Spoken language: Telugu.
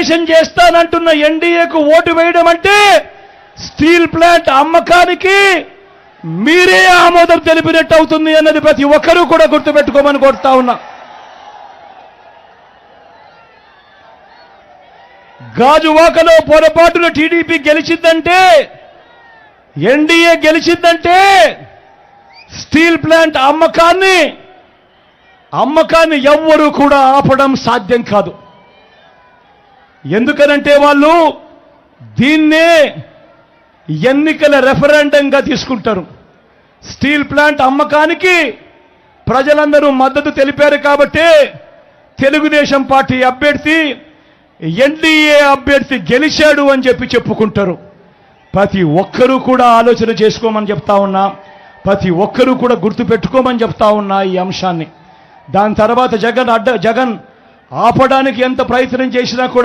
ప్రైవేటైజేషన్ చేస్తానంటున్న ఎన్డీఏకు ఓటు వేయడం అంటే స్టీల్ ప్లాంట్ అమ్మకానికి మీరే ఆమోదం తెలిపినట్టు అవుతుంది అన్నది ప్రతి ఒక్కరూ కూడా గుర్తుపెట్టుకోమని కోరుతా ఉన్నా. గాజువాకలో పొరపాటున టీడీపీ గెలిచిందంటే, ఎన్డీఏ గెలిచిందంటే స్టీల్ ప్లాంట్ అమ్మకాన్ని ఎవ్వరూ కూడా ఆపడం సాధ్యం కాదు. ఎందుకనంటే వాళ్ళు దీన్నే ఎన్నికల రెఫరెండంగా తీసుకుంటారు. స్టీల్ ప్లాంట్ అమ్మకానికి ప్రజలందరూ మద్దతు తెలిపారు కాబట్టి తెలుగుదేశం పార్టీ అభ్యర్థి ఎన్డీఏ అభ్యర్థి గెలిచాడు అని చెప్పుకుంటారు. ప్రతి ఒక్కరూ కూడా ఆలోచన చేసుకోమని చెప్తా ఉన్నా, ప్రతి ఒక్కరూ కూడా గుర్తుపెట్టుకోమని చెప్తా ఉన్నా ఈ అంశాన్ని. దాని తర్వాత జగన్ ఆపడానికి ఎంత ప్రయత్నం చేసినా కూడా